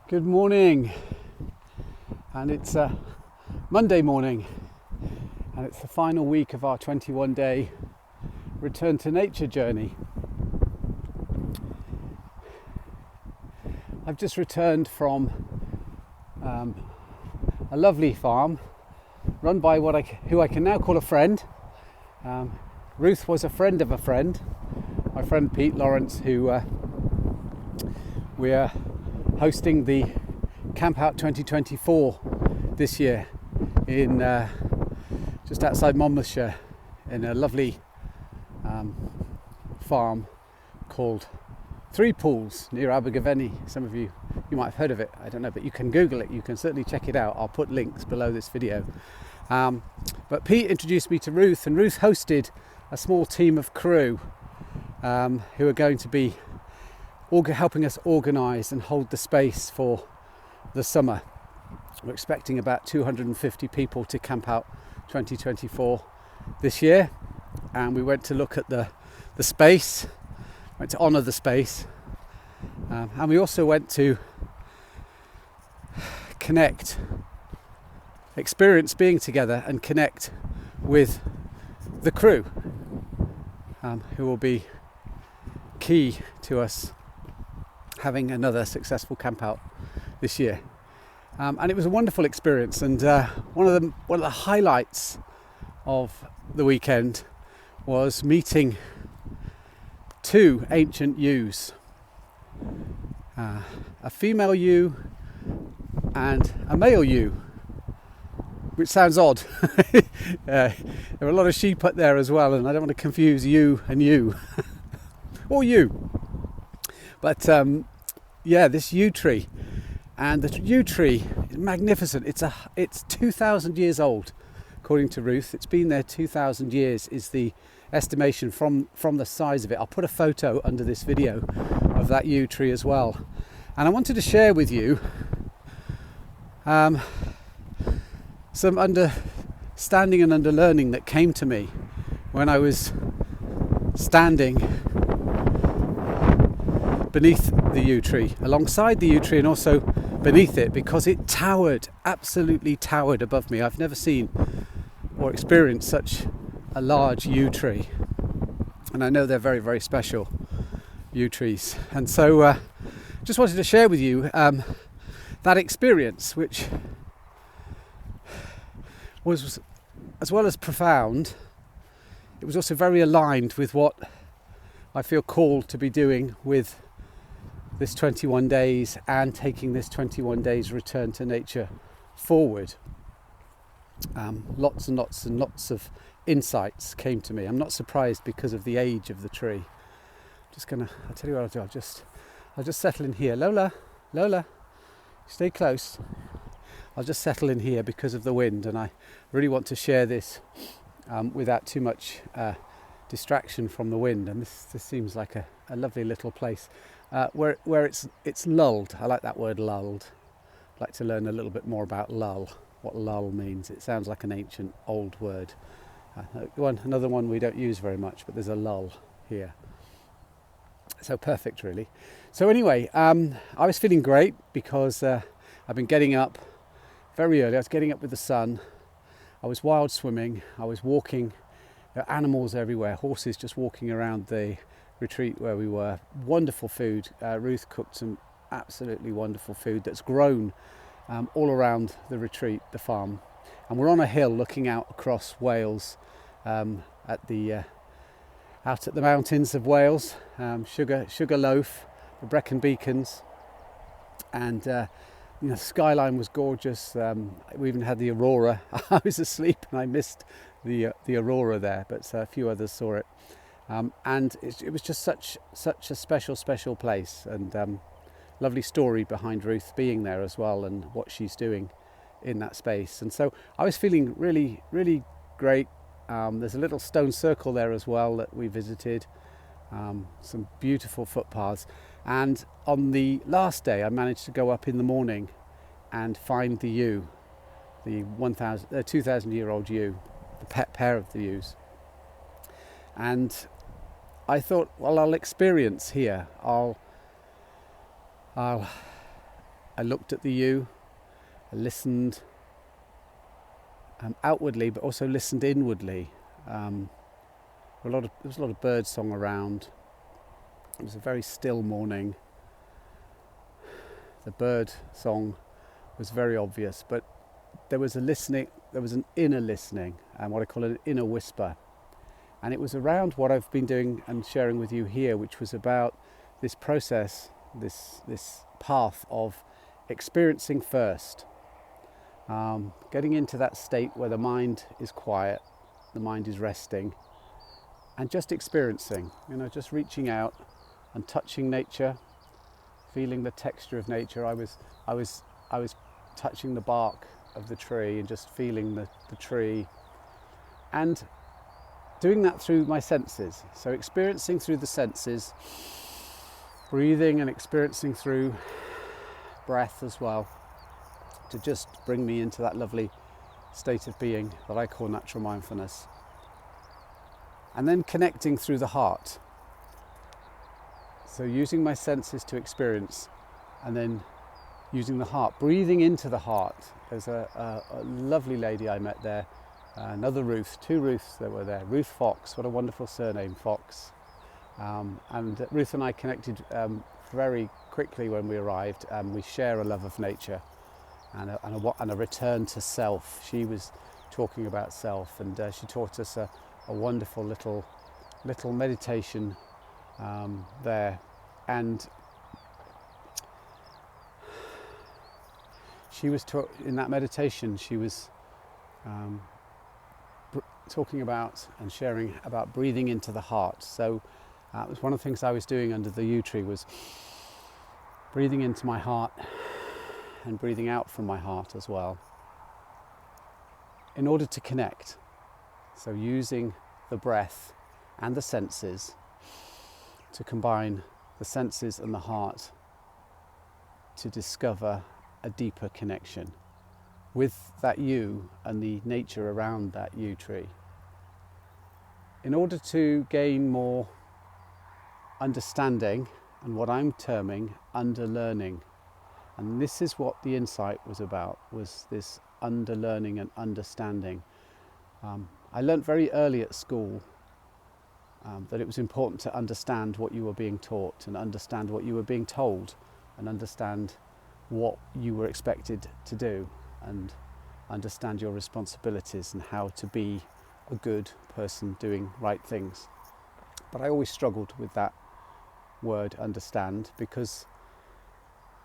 Good morning, and it's Monday morning, and it's the final week of our 21-day return to nature journey. I've just returned from a lovely farm run by who I can now call a friend. Ruth was a friend of a friend, my friend Pete Lawrence, who we're hosting the Campout2024 this year in just outside Monmouthshire, in a lovely farm called Three Pools near Abergavenny. Some of you might have heard of it, I don't know, but you can Google it, you can certainly check it out. I'll put links below this video. But Pete introduced me to Ruth, and Ruth hosted a small team of crew who are going to be helping us organise and hold the space for the summer. We're expecting about 250 people to Campout 2024 this year, and we went to look at the space, went to honour the space, and we also went to experience being together and connect with the crew, who will be key to us having another successful camp out this year. And it was a wonderful experience, and one of the highlights of the weekend was meeting two ancient ewes, a female ewe and a male ewe, which sounds odd. There are a lot of sheep up there as well, and I don't want to confuse you and you or you. But this yew tree, and the yew tree is magnificent. It's 2,000 years old, according to Ruth. It's been there 2,000 years is the estimation from the size of it. I'll put a photo under this video of that yew tree as well. And I wanted to share with you some understanding and underlearning that came to me when I was standing beneath the yew tree, alongside the yew tree, and also beneath it, because it absolutely towered above me. I've never seen or experienced such a large yew tree, and I know they're very, very special yew trees. And so just wanted to share with you that experience, which was, as well as profound, it was also very aligned with what I feel called to be doing with this 21 days and taking this 21 days return to nature forward. Lots and lots and lots of insights came to me. I'm not surprised because of the age of the tree. I'll tell you what I'll do. I'll just settle in here. Lola, stay close. I'll just settle in here because of the wind, and I really want to share this without too much distraction from the wind. And this seems like a lovely little place where it's lulled. I like that word, lulled. I'd like to learn a little bit more about lull, what lull means. It sounds like an ancient old word. Another one we don't use very much, but there's a lull here. So perfect, really. So anyway, I was feeling great because I've been getting up very early. I was getting up with the sun. I was wild swimming. I was walking. There are animals everywhere, horses just walking around the retreat where we were. Wonderful food. Ruth cooked some absolutely wonderful food that's grown all around the retreat, the farm. And we're on a hill looking out across Wales, out at the mountains of Wales. Sugar Loaf, the Brecon Beacons, and the skyline was gorgeous. We even had the aurora. I was asleep and I missed the aurora there, but a few others saw it. And it was just such a special place, and lovely story behind Ruth being there as well, and what she's doing in that space. And so I was feeling really, really great. There's a little stone circle there as well that we visited, some beautiful footpaths. And on the last day, I managed to go up in the morning and find the ewe, the 2,000-year-old ewe, the pet pair of the ewes. And I thought, well, I'll experience here. I'll I looked at the yew, I listened outwardly, but also listened inwardly. There was a lot of bird song around. It was a very still morning. The bird song was very obvious, but there was an inner listening, and what I call an inner whisper. And it was around what I've been doing and sharing with you here, which was about this process, this path of experiencing first, getting into that state where the mind is quiet, the mind is resting, and just experiencing, just reaching out and touching nature, feeling the texture of nature. I was touching the bark of the tree and just feeling the tree, and doing that through my senses. So experiencing through the senses, breathing and experiencing through breath as well, to just bring me into that lovely state of being that I call natural mindfulness. And then connecting through the heart. So using my senses to experience, and then using the heart, breathing into the heart. There's a lovely lady I met there, another Ruth, two Ruths that were there. Ruth Fox, what a wonderful surname, Fox. And Ruth and I connected very quickly when we arrived. We share a love of nature and a return to self. She was talking about self, and she taught us a wonderful little meditation there. And she was in that meditation, she was talking about and sharing about breathing into the heart. So it was one of the things I was doing under the yew tree, was breathing into my heart and breathing out from my heart as well, in order to connect. So using the breath and the senses to combine the senses and the heart to discover a deeper connection with that yew and the nature around that yew tree, in order to gain more understanding and what I'm terming underlearning. And this is what the insight was about, was this underlearning and understanding. I learnt very early at school that it was important to understand what you were being taught, and understand what you were being told, and understand what you were expected to do, and understand your responsibilities and how to be a good person doing right things. But I always struggled with that word, understand, because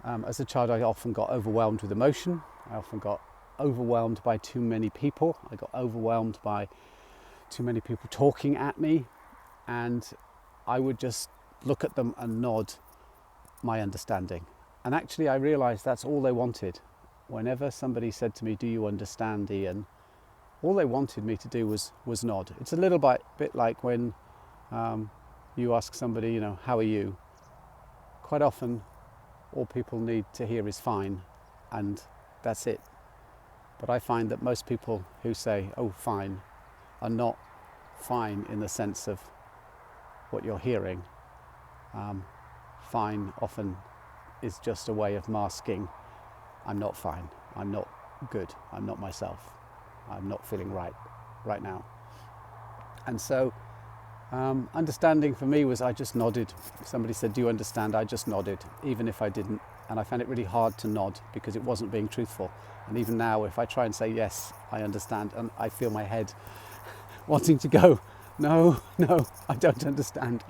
as a child I often got overwhelmed with emotion. I often got overwhelmed by too many people. I got overwhelmed by too many people talking at me, and I would just look at them and nod my understanding. And actually I realised that's all they wanted. Whenever somebody said to me, "Do you understand, Ian?" all they wanted me to do was nod. It's a little bit like when you ask somebody, "How are you?" Quite often all people need to hear is "fine," and that's it. But I find that most people who say, "Oh, fine," are not fine in the sense of what you're hearing. Fine often is just a way of masking, I'm not fine, I'm not good, I'm not myself, I'm not feeling right now. And so understanding for me was, I just nodded. If somebody said, "Do you understand?" I just nodded, even if I didn't. And I found it really hard to nod because it wasn't being truthful. And even now, if I try and say, "Yes, I understand," and I feel my head wanting to go, no, I don't understand.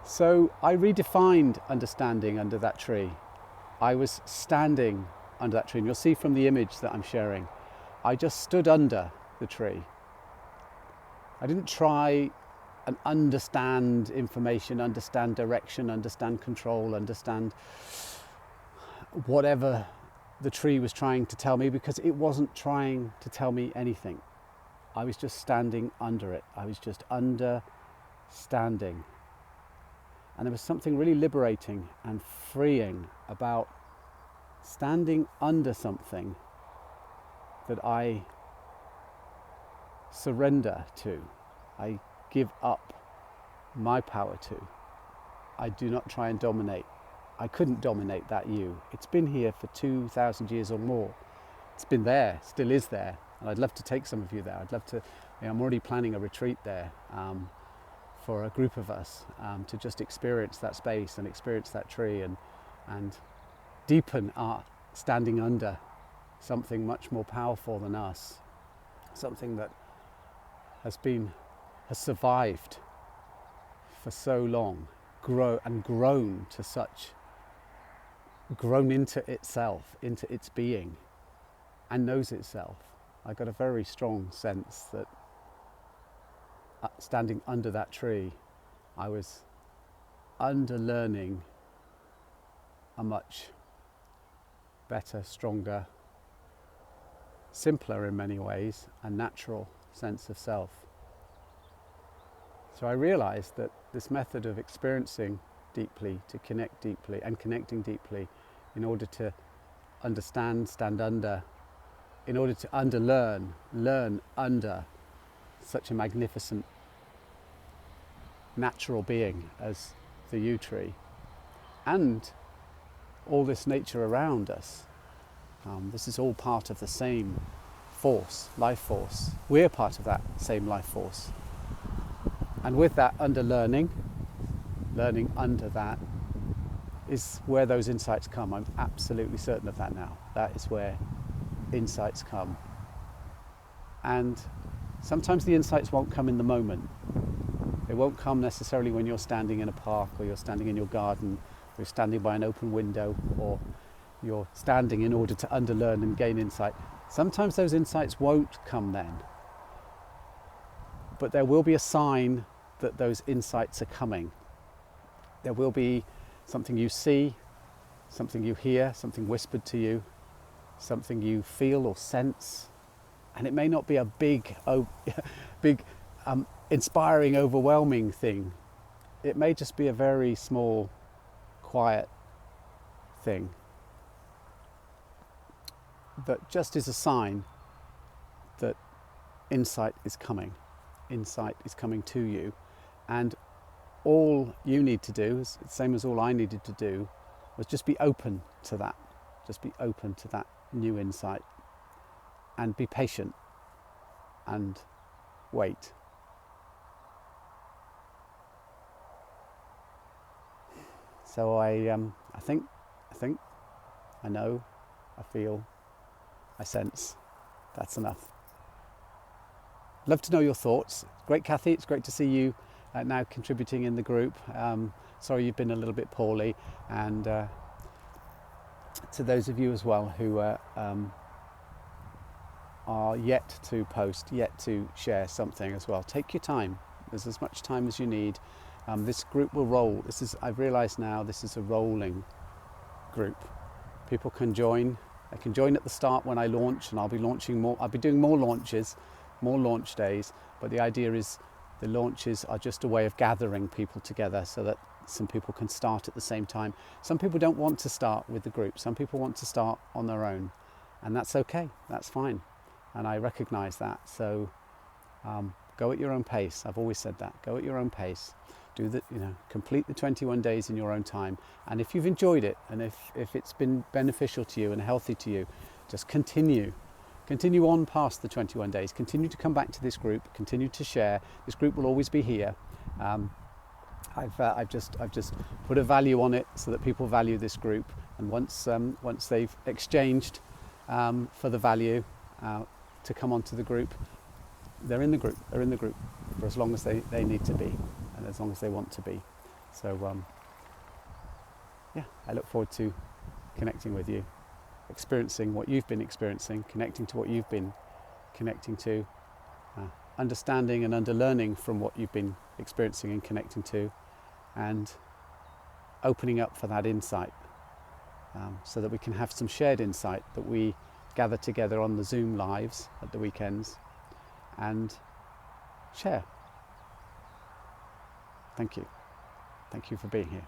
So I redefined understanding under that tree. I was standing under that tree, and you'll see from the image that I'm sharing, I just stood under the tree. I didn't try and understand information, understand direction, understand control, understand whatever the tree was trying to tell me, because it wasn't trying to tell me anything. I was just standing under it. I was just understanding. And there was something really liberating and freeing about standing under something that I surrender to. I give up my power to. I do not try and dominate. I couldn't dominate that you. It's been here for 2,000 years or more. It's been there, still is there, and I'd love to take some of you there. I'd love to, I'm already planning a retreat there for a group of us to just experience that space and experience that tree and deepen our standing under something much more powerful than us, something that has survived for so long, grown into itself, into its being, and knows itself. I got a very strong sense that standing under that tree, I was underlearning a much better, stronger, simpler in many ways, and natural sense of self. So I realized that this method of experiencing deeply, to connect deeply, and connecting deeply in order to understand, stand under, in order to underlearn, learn under such a magnificent natural being as the yew tree, and all this nature around us. This is all part of the same force, life force. We're part of that same life force. And with that underlearning, learning under that, is where those insights come. I'm absolutely certain of that now. That is where insights come. And sometimes the insights won't come in the moment. They won't come necessarily when you're standing in a park, or you're standing in your garden, or you're standing by an open window, or you're standing in order to underlearn and gain insight. Sometimes those insights won't come then. But there will be a sign that those insights are coming. There will be something you see, something you hear, something whispered to you, something you feel or sense. And it may not be a big, inspiring, overwhelming thing. It may just be a very small, quiet thing that just is a sign that insight is coming. Insight is coming to you, and all you need to do, is the same as all I needed to do, was just be open to that. Just be open to that new insight, and be patient and wait. So I think, I know, I feel, I sense. That's enough. Love to know your thoughts. Great, Kathy. It's great to see you now contributing in the group. Sorry you've been a little bit poorly, and to those of you as well who are yet to post, yet to share something as well. Take your time. There's as much time as you need. This group will roll. I've realised now, this is a rolling group. People can join. They can join at the start when I launch, and I'll be launching more. I'll be doing more launches, more launch days. But the idea is the launches are just a way of gathering people together so that some people can start at the same time. Some people don't want to start with the group. Some people want to start on their own, and that's okay. That's fine, and I recognise that. So go at your own pace. I've always said that. Go at your own pace. Do the, complete the 21 days in your own time. And if you've enjoyed it, and if it's been beneficial to you and healthy to you, just continue on past the 21 days. Continue to come back to this group. Continue to share. This group will always be here. I've just put a value on it so that people value this group. And once they've exchanged for the value to come onto the group, they're in the group. They're in the group for as long as they need to be, and as long as they want to be. So I look forward to connecting with you, experiencing what you've been experiencing, connecting to what you've been connecting to, understanding and underlearning from what you've been experiencing and connecting to, and opening up for that insight, so that we can have some shared insight, that we gather together on the Zoom lives at the weekends and share. Thank you. Thank you for being here.